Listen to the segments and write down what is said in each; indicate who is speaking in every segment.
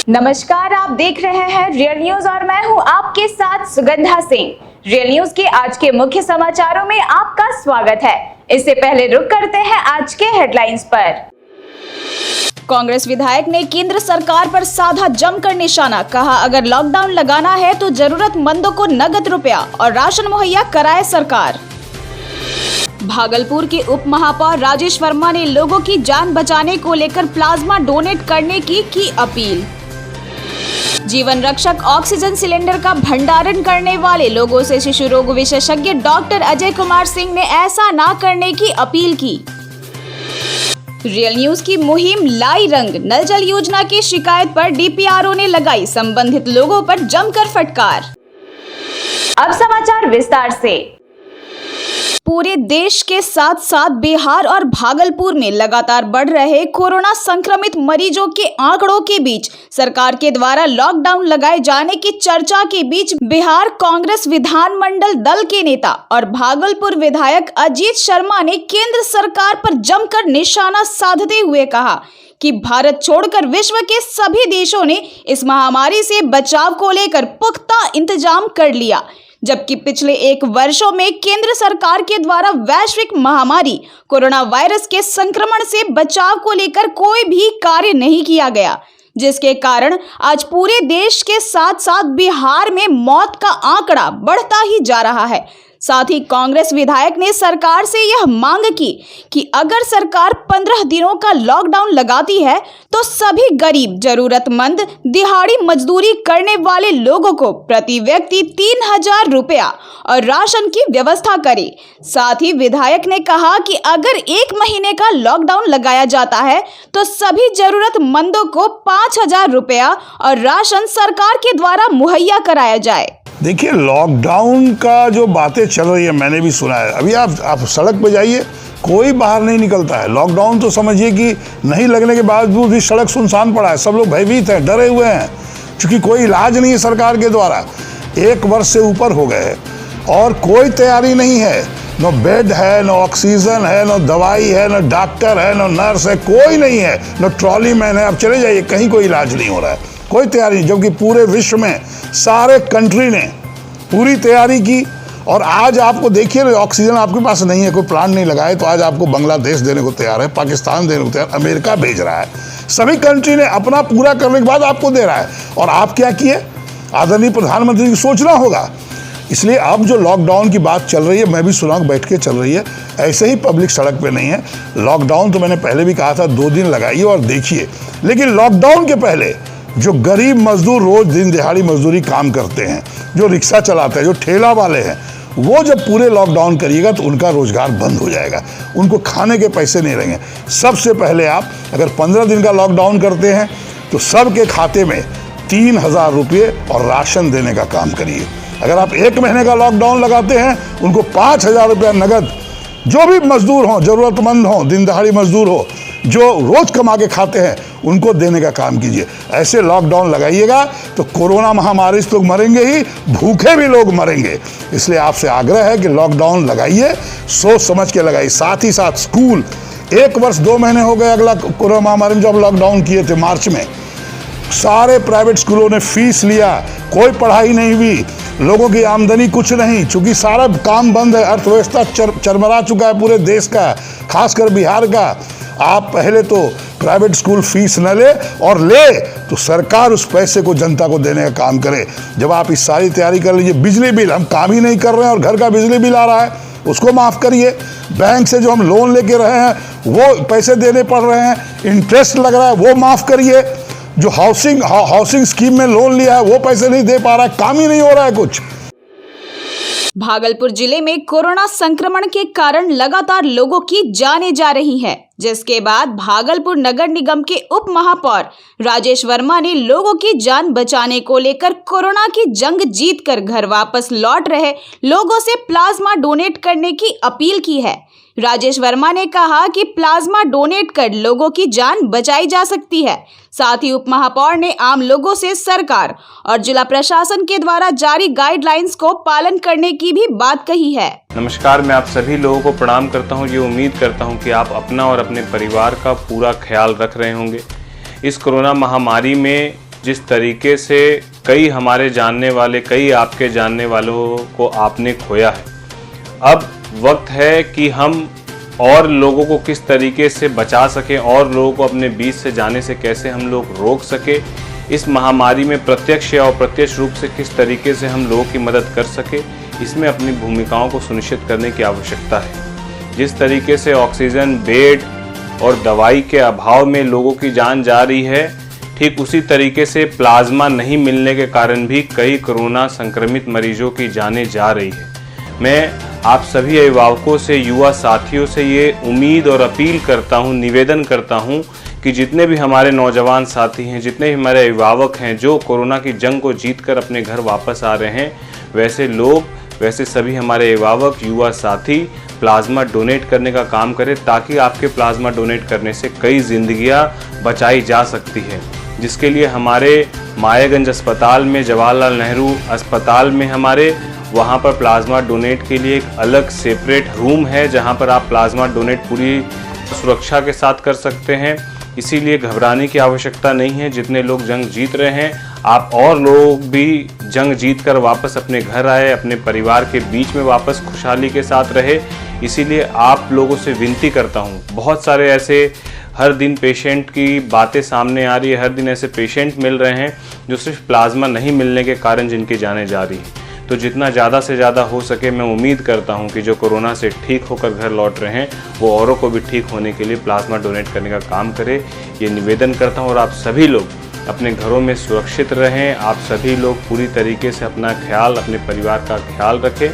Speaker 1: नमस्कार, आप देख रहे हैं रियल न्यूज और मैं हूं आपके साथ सुगंधा सिंह। रियल न्यूज के आज के मुख्य समाचारों में आपका स्वागत है। इससे पहले रुक करते हैं आज के हेडलाइंस पर। कांग्रेस विधायक ने केंद्र सरकार पर साधा जमकर निशाना, कहा अगर लॉकडाउन लगाना है तो जरूरतमंदों को नगद रुपया और राशन मुहैया कराए सरकार। भागलपुर के उप महापौर राजेश वर्मा ने लोगों की जान बचाने को लेकर प्लाज्मा डोनेट करने की अपील। जीवन रक्षक ऑक्सीजन सिलेंडर का भंडारण करने वाले लोगों से शिशु रोग विशेषज्ञ डॉक्टर अजय कुमार सिंह ने ऐसा ना करने की अपील की। रियल न्यूज की मुहिम लाई रंग, नल जल योजना की शिकायत पर डीपीआरओ ने लगाई संबंधित लोगों पर जमकर फटकार। अब समाचार विस्तार से। पूरे देश के साथ साथ बिहार और भागलपुर में लगातार बढ़ रहे कोरोना संक्रमित मरीजों के आंकड़ों के बीच सरकार के द्वारा लॉकडाउन लगाए जाने की चर्चा के बीच बिहार कांग्रेस विधानमंडल दल के नेता और भागलपुर विधायक अजीत शर्मा ने केंद्र सरकार पर जमकर निशाना साधते हुए कहा कि भारत छोड़कर विश्व के सभी देशों ने इस महामारी से बचाव को लेकर पुख्ता इंतजाम कर लिया, जबकि पिछले 1 वर्षों में केंद्र सरकार के द्वारा वैश्विक महामारी कोरोना वायरस के संक्रमण से बचाव को लेकर कोई भी कार्य नहीं किया गया, जिसके कारण आज पूरे देश के साथ साथ बिहार में मौत का आंकड़ा बढ़ता ही जा रहा है। साथ ही कांग्रेस विधायक ने सरकार से यह मांग की कि अगर सरकार 15 दिनों का लॉकडाउन लगाती है तो सभी गरीब, जरूरतमंद, दिहाड़ी मजदूरी करने वाले लोगों को प्रति व्यक्ति 3000 रुपया और राशन की व्यवस्था करे। साथ ही विधायक ने कहा कि अगर 1 महीने का लॉकडाउन लगाया जाता है तो सभी जरूरतमंदों को 5000 रुपया और राशन सरकार के द्वारा मुहैया कराया जाए।
Speaker 2: देखिए, लॉकडाउन का जो बातें चल रही है मैंने भी सुना है। अभी आप सड़क पे जाइए, कोई बाहर नहीं निकलता है। लॉकडाउन तो समझिए कि नहीं लगने के बावजूद भी सड़क सुनसान पड़ा है, सब लोग भयभीत हैं, डरे हुए हैं, क्योंकि कोई इलाज नहीं है सरकार के द्वारा। 1 वर्ष से ऊपर हो गए और कोई तैयारी नहीं है, न बेड है, न ऑक्सीजन है, न दवाई है, न डॉक्टर है, न नर्स है, कोई नहीं है, न ट्रॉली मैन है। अब चले जाइए, कहीं कोई इलाज नहीं हो रहा है, कोई तैयारी नहीं, जबकि पूरे विश्व में सारे कंट्री ने पूरी तैयारी की। और आज आपको देखिए, ऑक्सीजन आपके पास नहीं है, कोई प्लांट नहीं लगाए, तो आज आपको बांग्लादेश देने को तैयार है, पाकिस्तान देने को तैयार, अमेरिका भेज रहा है। सभी कंट्री ने अपना पूरा करने के बाद आपको दे रहा है। और आप क्या किए? आदरणीय प्रधानमंत्री की सोचना होगा। इसलिए अब जो लॉकडाउन की बात चल रही है, मैं भी सुना बैठ के चल रही है, ऐसे ही पब्लिक सड़क पे नहीं है। लॉकडाउन तो मैंने पहले भी कहा था, 2 दिन लगाइए और देखिए। लेकिन लॉकडाउन के पहले जो गरीब मजदूर रोज दिन दिहाड़ी मजदूरी काम करते हैं, जो रिक्शा चलाते हैं, जो ठेला वाले हैं, वो जब पूरे लॉकडाउन करिएगा तो उनका रोजगार बंद हो जाएगा, उनको खाने के पैसे नहीं रहेंगे। सबसे पहले आप अगर 15 दिन का लॉकडाउन करते हैं तो सबके खाते में 3000 रुपये और राशन देने का काम करिए। अगर आप 1 महीने का लॉकडाउन लगाते हैं, उनको 5000 रुपया नगद, जो भी मजदूर हों, जरूरतमंद हों, दिन दहाड़ी मजदूर हो, जो रोज कमा के खाते हैं, उनको देने का काम कीजिए। ऐसे लॉकडाउन लगाइएगा तो कोरोना महामारी से लोग मरेंगे ही, भूखे भी लोग मरेंगे। इसलिए आपसे आग्रह है कि लॉकडाउन लगाइए, सोच समझ के लगाइए। साथ ही साथ स्कूल, 1 वर्ष 2 महीने हो गए अगला कोरोना महामारी में जब लॉकडाउन किए थे मार्च में, सारे प्राइवेट स्कूलों ने फीस लिया, कोई पढ़ाई नहीं हुई, लोगों की आमदनी कुछ नहीं, चूंकि सारा काम बंद है, अर्थव्यवस्था चरमरा चुका है पूरे देश का, खासकर बिहार का। आप पहले तो प्राइवेट स्कूल फीस न ले, और ले तो सरकार उस पैसे को जनता को देने का काम करे। जब आप इस सारी तैयारी कर लीजिए, बिजली बिल, हम काम ही नहीं कर रहे हैं और घर का बिजली बिल आ रहा है, उसको माफ़ करिए। बैंक से जो हम लोन लेके रहे हैं वो पैसे देने पड़ रहे हैं, इंटरेस्ट लग रहा है, वो माफ़ करिए। जो हाउसिंग स्कीम में लोन लिया है वो पैसे नहीं दे पा रहा है, काम ही नहीं हो रहा है कुछ।
Speaker 1: भागलपुर जिले में कोरोना संक्रमण के कारण लगातार लोगों की जानें जा रही हैं, जिसके बाद भागलपुर नगर निगम के उप महापौर राजेश वर्मा ने लोगों की जान बचाने को लेकर कोरोना की जंग जीतकर घर वापस लौट रहे लोगों से प्लाज्मा डोनेट करने की अपील की है। राजेश वर्मा ने कहा कि प्लाज्मा डोनेट कर लोगों की जान बचाई जा सकती है। साथ ही उप महापौर ने आम लोगों से सरकार और जिला प्रशासन के द्वारा जारी गाइडलाइंस को पालन करने की भी बात कही है।
Speaker 3: नमस्कार, मैं आप सभी लोगों को प्रणाम करता हूं। ये उम्मीद करता हूं कि आप अपना और अपने परिवार का पूरा ख्याल रख रहे होंगे। इस कोरोना महामारी में जिस तरीके से कई हमारे जानने वाले, कई आपके जानने वालों को आपने खोया है। अब वक्त है कि हम और लोगों को किस तरीके से बचा सकें और लोगों को अपने बीच से जाने से कैसे हम लोग रोक सके, इस महामारी में प्रत्यक्ष या अप्रत्यक्ष रूप से किस तरीके से हम लोगों की मदद कर सके, इसमें अपनी भूमिकाओं को सुनिश्चित करने की आवश्यकता है। जिस तरीके से ऑक्सीजन, बेड और दवाई के अभाव में लोगों की जान जा रही है, ठीक उसी तरीके से प्लाज्मा नहीं मिलने के कारण भी कई कोरोना संक्रमित मरीजों की जानें जा रही है। मैं आप सभी अभिभावकों से, युवा साथियों से ये उम्मीद और अपील करता हूँ, निवेदन करता हूँ कि जितने भी हमारे नौजवान साथी हैं, जितने भी हमारे अभिभावक हैं जो कोरोना की जंग को जीतकर अपने घर वापस आ रहे हैं, वैसे सभी हमारे अभिभावक, युवा साथी प्लाज्मा डोनेट करने का काम करें, ताकि आपके प्लाज्मा डोनेट करने से कई जिंदगियां बचाई जा सकती है। जिसके लिए हमारे मायागंज अस्पताल में, जवाहरलाल नेहरू अस्पताल में हमारे वहाँ पर प्लाज्मा डोनेट के लिए एक अलग सेपरेट रूम है, जहाँ पर आप प्लाज्मा डोनेट पूरी सुरक्षा के साथ कर सकते हैं। इसीलिए घबराने की आवश्यकता नहीं है। जितने लोग जंग जीत रहे हैं, आप और लोग भी जंग जीत कर वापस अपने घर आए, अपने परिवार के बीच में वापस खुशहाली के साथ रहे। इसीलिए आप लोगों से विनती करता हूँ, बहुत सारे ऐसे हर दिन पेशेंट की बातें सामने आ रही है, हर दिन ऐसे पेशेंट मिल रहे हैं जो सिर्फ प्लाज्मा नहीं मिलने के कारण जिनकी जानें जा रही है। तो जितना ज़्यादा से ज़्यादा हो सके, मैं उम्मीद करता हूं कि जो कोरोना से ठीक होकर घर लौट रहे हैं, वो औरों को भी ठीक होने के लिए प्लाज्मा डोनेट करने का काम करें, ये निवेदन करता हूं। और आप सभी लोग अपने घरों में सुरक्षित रहें, आप सभी लोग पूरी तरीके से अपना ख्याल, अपने परिवार का ख्याल रखें।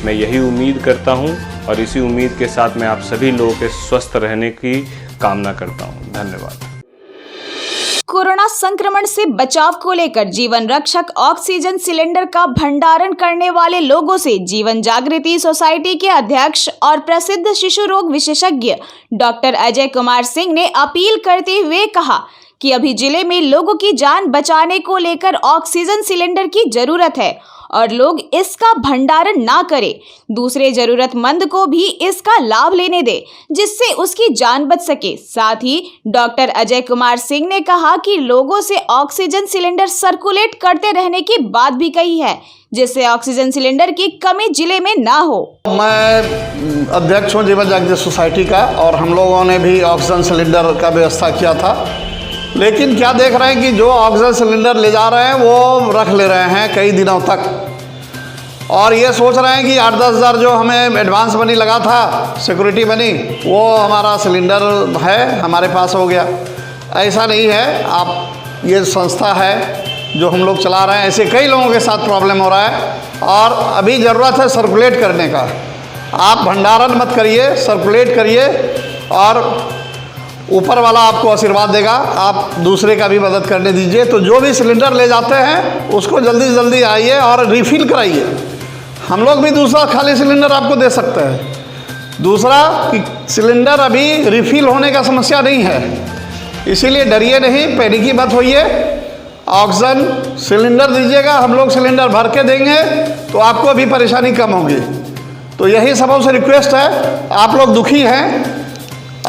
Speaker 3: मैं यही उम्मीद करता हूँ और इसी उम्मीद के साथ मैं आप सभी लोगों के स्वस्थ रहने की कामना करता हूँ। धन्यवाद।
Speaker 1: कोरोना संक्रमण से बचाव को लेकर जीवन रक्षक ऑक्सीजन सिलेंडर का भंडारण करने वाले लोगों से जीवन जागृति सोसाइटी के अध्यक्ष और प्रसिद्ध शिशु रोग विशेषज्ञ डॉक्टर अजय कुमार सिंह ने अपील करते हुए कहा कि अभी जिले में लोगों की जान बचाने को लेकर ऑक्सीजन सिलेंडर की जरूरत है और लोग इसका भंडारण ना करें, दूसरे जरूरतमंद को भी इसका लाभ लेने दे जिससे उसकी जान बच सके। साथ ही डॉक्टर अजय कुमार सिंह ने कहा कि लोगों से ऑक्सीजन सिलेंडर सर्कुलेट करते रहने की बात भी कही है, जिससे ऑक्सीजन सिलेंडर की कमी जिले में ना हो।
Speaker 4: मैं अध्यक्ष हूँ जीवन जागृति सोसाइटी का और हम लोगों ने भी ऑक्सीजन सिलेंडर का व्यवस्था किया था, लेकिन क्या देख रहे हैं कि जो ऑक्सीजन सिलेंडर ले जा रहे हैं वो रख ले रहे हैं कई दिनों तक और ये सोच रहे हैं कि 8-10 हज़ार जो हमें एडवांस मनी लगा था, सिक्योरिटी मनी, वो हमारा सिलेंडर है हमारे पास हो गया। ऐसा नहीं है। आप ये संस्था है जो हम लोग चला रहे हैं, ऐसे कई लोगों के साथ प्रॉब्लम हो रहा है और अभी ज़रूरत है सर्कुलेट करने का। आप भंडारण मत करिए, सर्कुलेट करिए और ऊपर वाला आपको आशीर्वाद देगा। आप दूसरे का भी मदद करने दीजिए। तो जो भी सिलेंडर ले जाते हैं उसको जल्दी से जल्दी आइए और रिफ़िल कराइए। हम लोग भी दूसरा खाली सिलेंडर आपको दे सकते हैं। दूसरा कि सिलेंडर अभी रिफ़िल होने का समस्या नहीं है, इसीलिए डरिए नहीं, पैनिकी मत होइए। ऑक्सीजन सिलेंडर दीजिएगा, हम लोग सिलेंडर भर के देंगे तो आपको भी परेशानी कम होगी। तो यही सबों से रिक्वेस्ट है। आप लोग दुखी हैं,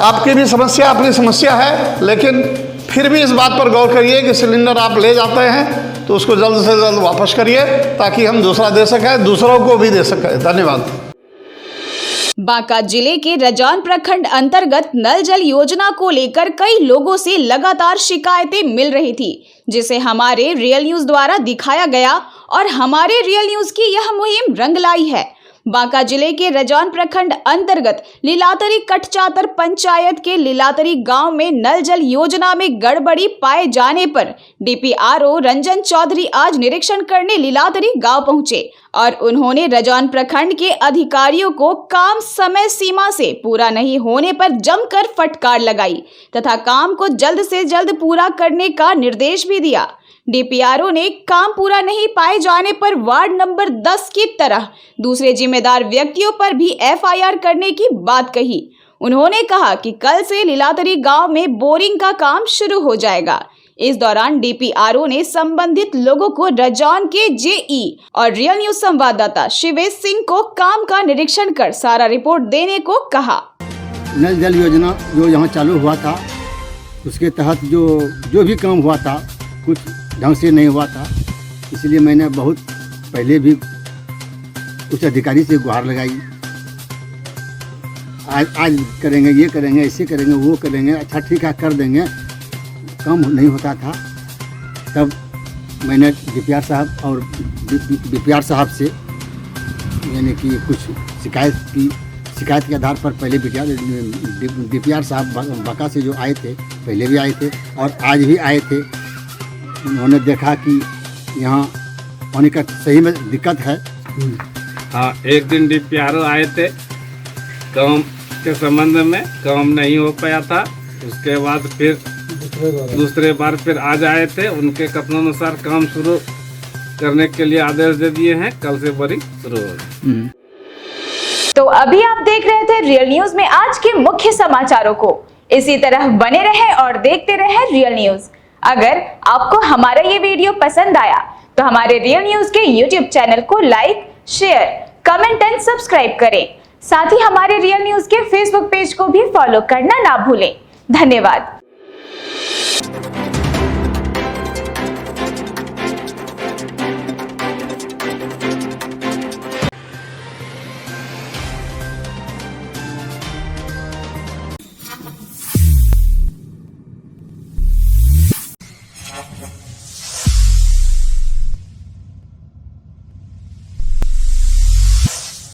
Speaker 4: आपकी भी समस्या अपनी समस्या है, लेकिन फिर भी इस बात पर गौर करिए कि सिलेंडर आप ले जाते हैं तो उसको जल्द से जल्द वापस करिए ताकि हम दूसरा दे सकें, दूसरों को भी दे सकें। धन्यवाद।
Speaker 1: बांका जिले के रजान प्रखंड अंतर्गत नल जल योजना को लेकर कई लोगों से लगातार शिकायतें मिल रही थी, जिसे हमारे रियल न्यूज द्वारा दिखाया गया और हमारे रियल न्यूज की यह मुहिम रंग लाई है। बांका जिले के रजान प्रखंड अंतर्गत लीलातरी कटचातर पंचायत के लीलातरी गांव में नल जल योजना में गड़बड़ी पाए जाने पर डीपीआरओ रंजन चौधरी आज निरीक्षण करने लीलातरी गांव पहुंचे और उन्होंने रजान प्रखंड के अधिकारियों को काम समय सीमा से पूरा नहीं होने पर जमकर फटकार लगाई तथा काम को जल्द से जल्द पूरा करने का निर्देश भी दिया। डीपीआरओ ने काम पूरा नहीं पाए जाने पर वार्ड नंबर 10 की तरह दूसरे जिम्मेदार व्यक्तियों पर भी एफआईआर करने की बात कही। उन्होंने कहा कि कल से लीलातरी गांव में बोरिंग का काम शुरू हो जाएगा। इस दौरान डीपीआरओ ने संबंधित लोगों को रजान के जेई और रियल न्यूज संवाददाता शिवेश सिंह को काम का निरीक्षण कर सारा रिपोर्ट देने को कहा।
Speaker 5: नल जल योजना जो यहाँ चालू हुआ था उसके तहत जो भी काम हुआ था, कुछ ढंग से नहीं हुआ था, इसलिए मैंने बहुत पहले भी उस अधिकारी से गुहार लगाई। आज करेंगे, ये करेंगे, ऐसे करेंगे, वो करेंगे, अच्छा ठीक है कर देंगे, कम नहीं होता था। तब मैंने डीपीआर साहब और बीपीआर साहब से यानी कि कुछ शिकायत के आधार पर पहले डीपीआर साहब बाका से जो आए थे, पहले भी आए थे और आज भी आए थे। उन्होंने देखा कि यहाँ पानी का सही में दिक्कत है।
Speaker 6: हाँ, एक दिन डीपीआर आए थे, काम के संबंध में काम नहीं हो पाया था। उसके बाद फिर दूसरे बार फिर आज आए थे, उनके कथनानुसार काम शुरू करने के लिए आदेश दे दिए हैं। कल से बोरिंग शुरू होगी।
Speaker 1: तो अभी आप देख रहे थे रियल न्यूज में आज के मुख्य समाचारों को। इसी तरह बने रहें और देखते रहें रियल न्यूज। अगर आपको हमारा ये वीडियो पसंद आया तो हमारे रियल न्यूज के YouTube चैनल को like, share, comment and subscribe करें। साथ ही हमारे रियल न्यूज के Facebook पेज को भी फॉलो करना ना भूलें। धन्यवाद।